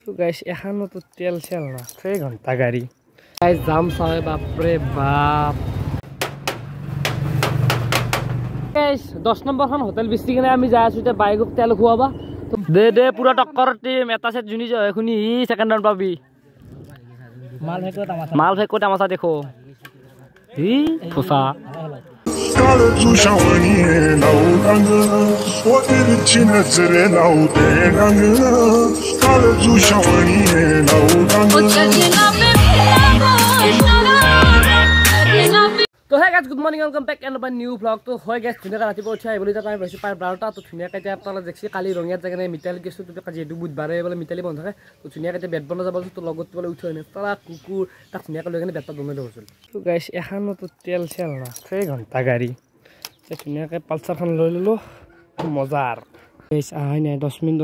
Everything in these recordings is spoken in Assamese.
তো গাইস এখানে তো তেল চেল না 6 ঘন্টা গাড়ি গাইস জাম চাই বাপরে বাপ গাইস 10 নম্বর খান হোটেল বিস্তি কিনে আমি যাই আছো বাইকক তেল খুৱাবা দে পুৰা টক্কৰ টিম এটা সেট জুনি যায় এখনি সেকেন্ড রাউন্ড পাবি মাল ফেকো তামাশা দেখো ই ফুসা Kala tusha wani naudanga Wadiri china zere naudanga Kala tusha wani naudanga तो है guys good morning welcome back and a new vlog तो হয় गाइस ধুনিয়া ৰাতিপুৱা উঠি আহিবলৈ তাৰ আমি বেছি পাৰ 12টা তো ধুনিয়া কাইতে আপোনালোক দেখছি কালি ৰঙিয়া জাগানে মিটাল গেছো তো কাজি এটো বুধবাৰে বলে মিটালি বন্ধ থাকে তো ধুনিয়া কাইতে বেট বন যাব তো লগত বলে উঠি হয় তাৰা কুকুৰ তা ধুনিয়া লৈ কেনে বেটটা বনাই দিছিল তো গাইস এখানে তো তেল চেল না 6 ঘন্টা গাড়ী তো ধুনিয়া কে পালসাৰখন লৈ ললো মজাৰ গাইস আই নাই 10 মিনিট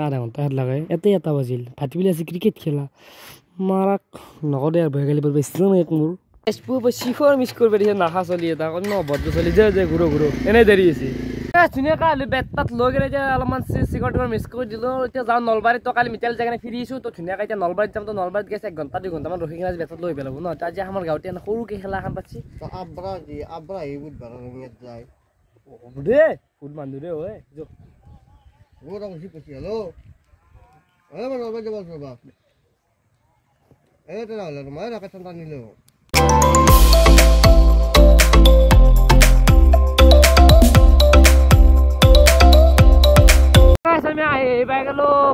আধা ঘন্টা হেড লাগে এতে এটা বাজিল ফাটিবিলা আছে ক্ৰিকেট খেলা মাৰাক নগদে আৰ বহে গলি পৰ বেছি না এক মোৰ এসপু শিখর মিস করবে দিছে নাখা চলি এটা অন্য বদ্ধ চলি যে ঘুরো এনে দেরি আছে ধুনিয়া কালি বেটটাত লৈ গেলে যে অলপমান সিগাৰেটৰ মিস কৰি দিলো এতিয়া যাও নলবাৰীত তো কালি মিটাল জাগানে ফিৰিছো তো ধুনিয়া কাইতে নলবাৰীত যাম তো নলবাৰীত গেছে 1 ঘন্টা 2 ঘন্টা মান ৰখি কিনে বেটত লৈ পেলাব ন আজি আমাৰ গাঁৱতে সৰুকে খেলা এখন পাচ্ছি তো আব্রা এই বুধবার রঙিয়াত যায় ও দে ফুল মান্দু রে ওই যো ও রঙ সি পছি হলো এ মানে নলবাৰী যাব বাবা এ তেরা হলো মায়ের রাখা সন্তান নিলো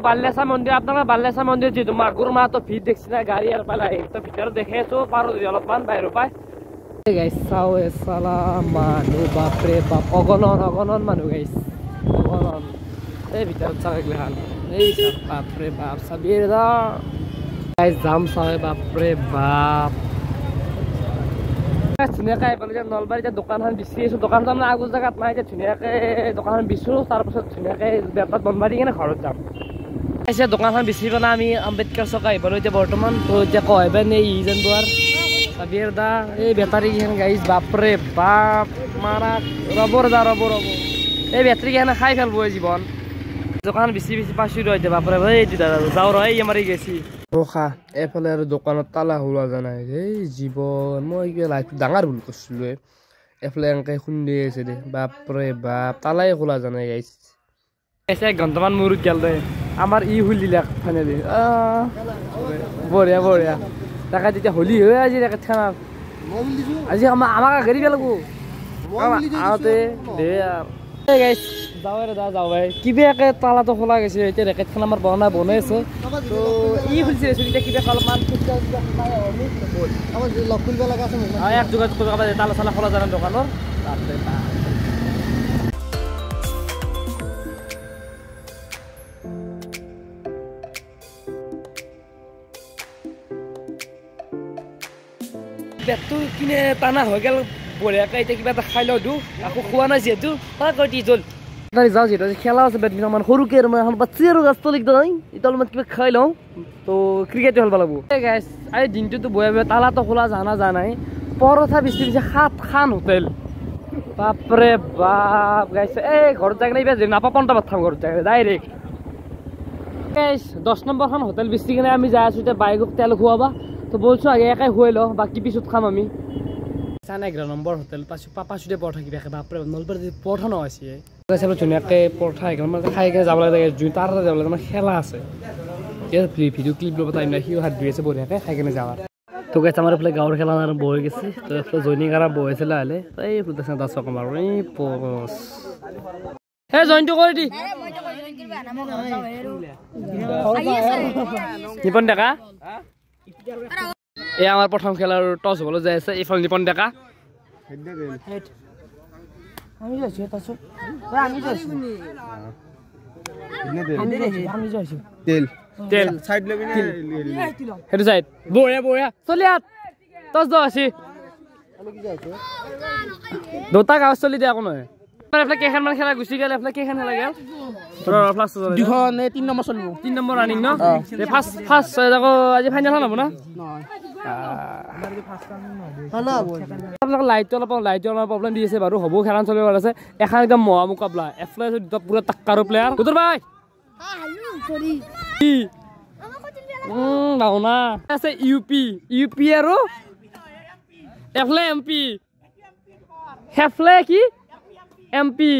বাল্লেশা মন্দির আপনারা বাল্লেশা মন্দির যেহেতু মাগুর মা তো ভিড় দেখছি না গাড়ি আর পালা তো ভিতরে দেখেছো পারো যদি অলপমান বাইরে পায় গাইস চাও সালাম মানুহ বাপরে বাপ অগণন মানুহ গাইস অগণন এই ভিতৰত চাগলে হাল এই বাপৰে বাপ সাবিৰ দা গাইস জাম চাই বাপৰে বাপ ধুনীয়াকে বলে যে নলবাৰীতে দোকানখন বিচি আছো দোকানখন আগৰ জাগাত নাই যে ধুনীয়াকে দোকানখন বিচো তাৰপিছত ধুনীয়াকে বেপাৰ বন্ধ মাৰি কিনে ঘৰত যাম এসে দোকানখন বিচি পেলাই আমি আম্বেদকাৰ চক আহিবলৈ এতিয়া বৰ্তমান তো এতিয়া কয়বেন এই ইজন দুৱাৰ সাবিৰ দা এই বেটাৰী কেন গাইছ বাপৰে বাপ মাৰা ৰব এই বেটাৰী কেন খাই ফেলব জীৱন দোকান বিচি পাছি ৰৈছে বাপৰে এই দাদা যাও ৰৈ মাৰি গেছি ৰখা এফালে আৰু দোকানত তালা খোলা জানাই এই জীৱন মই কিবা লাইটটো ডাঙৰ ভুল কৰিছিলো এফালে এনেকে খুন্দি আছে দে বাপৰে বাপ তালাই খোলা জানাই গাইছ এসে 1 ঘন্টামান মূৰত গেল দে আমাৰ ই হুলিলা ফানে দে বঢ়িয়া তাকা যেতিয়া হোলি হৈ আজি খানা আজি আমাক গাড়ী পেলাব আতে দে এই গাইছ যাও ভাই কিবাকে তালাটো খোলা গৈছে এতিয়া ৰেকেটখন আমাৰ বনাই আছে তো ই খুলিছে এতিয়া কিবা অলপমান আমাৰ লক খুলবে লাগা আছে এক যোগাযোগ কৰিব তালা চালা খোলা জানা দোকানৰ বেটটো কিনে টানা হৈ গেল বঢ়িয়াকে এতিয়া কিবা এটা খাই লওঁ দিওঁ আকৌ খোৱা নাই যিহেতু তাক কৈ দি জল যাওঁ যিহেতু খেলা আছে বেডমিণ্টন মানে সৰুকে আৰু এখন বাচ্ছি আৰু গাছ তলিক নাই এতিয়া অলপমান কিবা খাই লওঁ তো ক্ৰিকেট খেলিব লাগিব গাইছ আজি দিনটোতো বহে তালাটো খোলা জানা নাই পৰঠা বিচি 7 খান হোটেল বাপৰে বাপ গাইছ এই ঘৰত যাই কিনে নাপা 50 বাত খাম ঘৰত যাই ডাইৰেক্ট গাইছ 10 নম্বৰখন হোটেল বিচি কিনে আমি যাই আছো এতিয়া বাইকক তেল খুৱাবা তো বলছো আগে একাই খুৱাই লওঁ বাকী পিছত খাম আমি 11 নম্বৰ হোটেল পাপা চুটে পৰঠা কিবা বাপৰে নলবাৰী পৰঠা নহৈছে ধুনীয়াকে পৰঠা খাই কিনে যাব লাগে জুই তাৰ যাব লাগে খেলা আছে ভিডিঅ' ক্লিপ ল'ব টাইম নাই সিও হাত ধুই আছে বঢ়িয়াকে খাই কিনে যাওঁ তো গাইছ আমাৰ এইফালে গাঁৱৰ খেলা আৰম্ভ হৈ গৈছে তো এইফালে জইনিং আৰম্ভ হৈছিলে আহিলে এই ফুলদাচন দাস কমাৰ এই পচ এই জইনটো কৰি দি নিপন ডেকা এই আমাৰ প্ৰথম খেলাৰ টছ হ'বলৈ যাই আছে এইফালে নিপন ডেকা আমি যাইছো তাছত আমি যাইছো তেল সাইড লবি না হেতু সাইড বঢ়িয়া চলি আত টছ দ আছে আমি কি যাইছো দুটা গাঁও চলি দিয়া কোনো এফালে কেখান মান খেলা গুচি গেল এফালে কেখান খেলা গেল ফার্স্ট দুখন 3 নম্বৰ চলিব 3 নম্বৰ ৰানিং ন ফাৰ্স্ট যাকো আজি ফাইনাল হ'ব না আপোনালোক লাইটৰ প্ৰব্লেম দি আছে বাৰু হ'ব খেলান চলিব আছে এখন একদম মহা মুকাবলা এফলে পুৰা টাক্কাৰো প্লেয়াৰ কুতুৰ ভাই নাও না আছে ইউপি আৰু এফলে এমপি হেফলে কি এমপি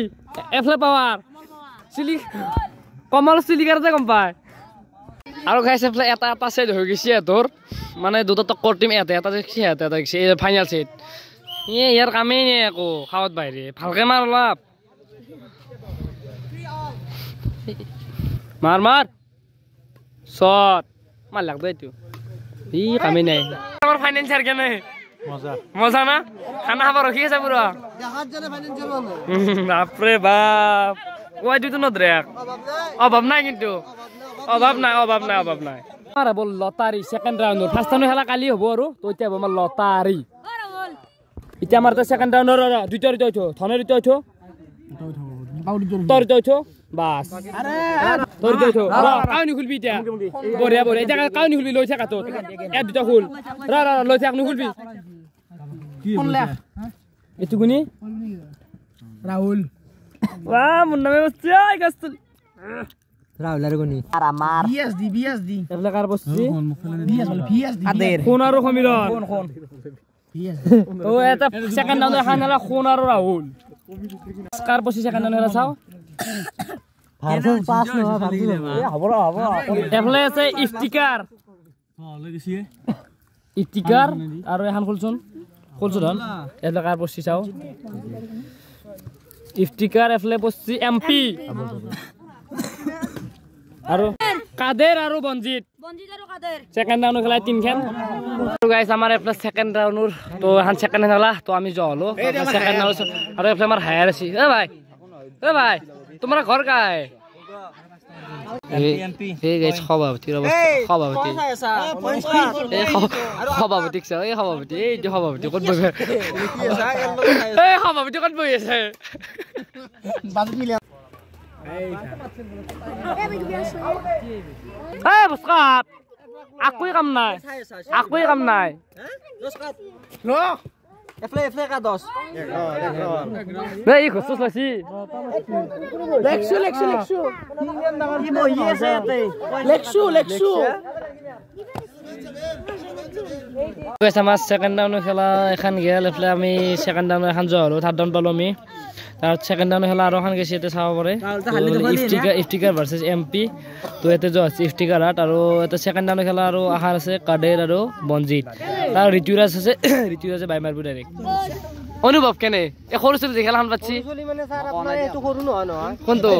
এফলে পাৱাৰ চিলি কমল চিলিকাৰতে গম পায় আৰু গাইছ এফলে এটা সেট হৈ গৈছে তোৰ মানে দুটা টক্কৰ টিম এটা দেখছি এটা দেখছি ফাইনাল সেট ইয়াৰ কামেই নাই একো খাওয়াত বাহিৰে ভালকে মাৰ অলপ মাৰ শট মার লাগবে তো ই কামে নাই আমার ফাইনান্সার কেন মজা না খানা খাবার রখি আছে পুরো দেখার জন্য ফাইনান্সার মানে বাপ রে বাপ ওই দুটো নদরে অভাব নাই কিন্তু অভাব নাই আরে বল lottery second round first round খেলা কালি হবো আৰু তো এতিয়া আমাৰ লটাৰি এতিয়া আমাৰ তো সেকেন্ড ৰাউন্ডৰ দুইটা উঠো ধনে দুইটা উঠো তোর উঠো বাস তোর উঠো কাউনি খুলবি এতিয়া বঢ়িয়া এতিয়া কাউনি খুলবি লৈ থাকা তোৰ এ দুটা খুল লৈ থাক নুখুলবি এইটো কোনি ৰাহুল বাহ মোৰ নামে বসছে আই গাছতলি রাহুল আর কোনি আর আমার বিএসডি এফলে কার বসছি বিএসডি কাদের কোন আর খমিরন কোন ও এটা সেকেন্ড রাউন্ড খানালা কোন আর রাহুল কার বসছি সেকেন্ড রাউন্ড চাও ভার্সন পাস না ভার্সন এ হবর এফলে আছে ইফতিকার লাগিছে ইফতিকার আর এখন খুলছন ধন এফলে কার বসছি চাও ইফতিকার এফলে বসছি এমপি আৰু কাদেৰ আৰু বঞ্জিত আৰু কাদেৰ সেকেন্ড ৰাউন্ড খেলা তিন খেল তো গাইস আমাৰ এফলে সেকেন্ড ৰাউন্ডৰ তো হান সেকেন্ড খেলা তো আমি জলো সেকেন্ড ৰাউন্ড আৰু এফলে আমার হায়ার আছে এ ভাই তোমার ঘর কায় এই গাইস সভাপতির অবস্থা সভাপতি সভাপতি এই যে সভাপতি কোন বই এই সভাপতি কোন বই আছে বাজু মিলে এই বসকাত আকই কাম নাই ল এফলে কা 10 এই খসস লাসি লেক্সু কি বই আছে এতে লেক্সু কইছ আমাৰ সেকেন্ড রাউন্ড খেলা এখন গেল এফলে আমি সেকেন্ড রাউন্ড এখন জলো থার্ড রাউন্ড পালো আমি তার সেকেন্ড রাউন্ড খেলা আৰু এখন গেছে এতে চাব পাৰে ইফতিকাৰ ভাৰ্সেস এমপি তো এতে জ আছে ইফতিকাৰ আৰু এটা সেকেন্ড ৰাউন্ড খেলা আৰু আহাৰ আছে কাদেৰ আৰু বঞ্জিত তাৰ ঋতুৰাজ আছে বাইমাৰবু ডাইৰেক্ট অনুভৱ কেনে এ সৰু চলি খেলাখন পাচ্ছি মানে স্যাৰ আপোনাৰ এটো সৰু নহয় কোনটো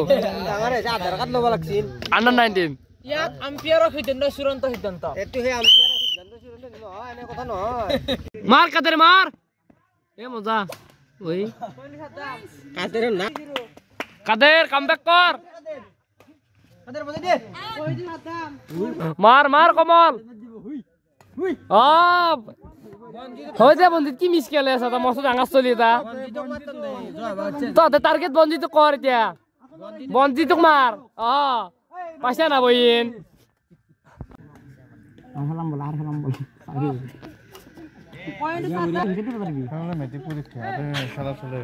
ডাঙৰ আছে আধাৰ কাৰ্ড লব লাগছিল আন্ডাৰ 19 ইয়াত আম্পিয়াৰৰ সিদ্ধান্ত চূড়ান্ত সিদ্ধান্ত এটো হে আম্পিয়াৰৰ সিদ্ধান্ত চূড়ান্ত নহয় এনে কথা নহয় মার কাদের মার এ মজা ওই কাদের না কাদের কামব্যাক কর কাদের বলে দে মার কমল হয় যে বঞ্জিত কি মিস খেলে আছে মস্ত ডাঙৰ চলি এটা তহঁতে টাৰ্গেট বঞ্জিত কৰ এতিয়া বঞ্জিতক মাৰ পাইছা না বইন খেলাম বল মেট্রিক পরীক্ষা খেলা চলে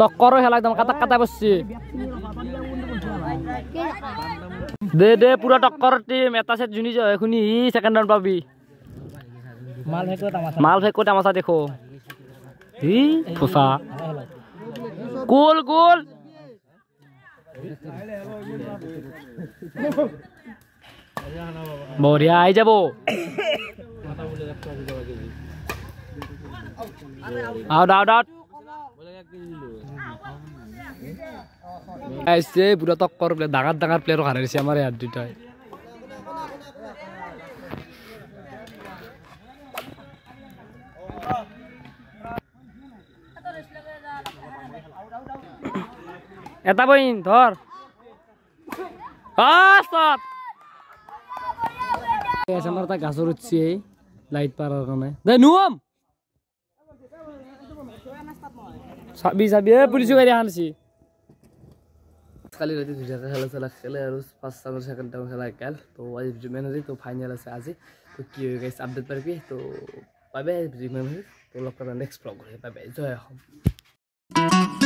তক্কর খেলা একদম কাটা বসছি দে পুরা টক্কর টিম এটা সেট জুনি যায় শুনি সেকেন্ড রাউন্ড পাবি মাল ফেকো তামাশা দেখো হি ফুসা গোল বঢ়িয়া আই যাব আউট ऐसे पूरा टक्कर डाঙৰ প্লেয়াৰ হাৰাইছে আমাৰ ইয়াত দুটাই এটা বইন ধৰ আমাৰ তা গাছৰ উঠছি লাইট পাৰাৰ কাৰণে দে নুম চাবি পুলিশ গাড়ি আনছি কালি ৰাতি ধুনীয়াকৈ খেলা খেলে আৰু ফাৰ্ষ্ট টাইমৰ ছেকেণ্ড টাইমৰ খেলা খেল তো আজি ভিডিঅ' মেনেজি তো ফাইনেল আছে আজি তো কি হৈ গৈছে আপডেট পাৰিবি তো পাবে ভিডিঅ' মেনেজি তো লগ কৰা নেক্সট ব্লগ বাই বাই জয় অসম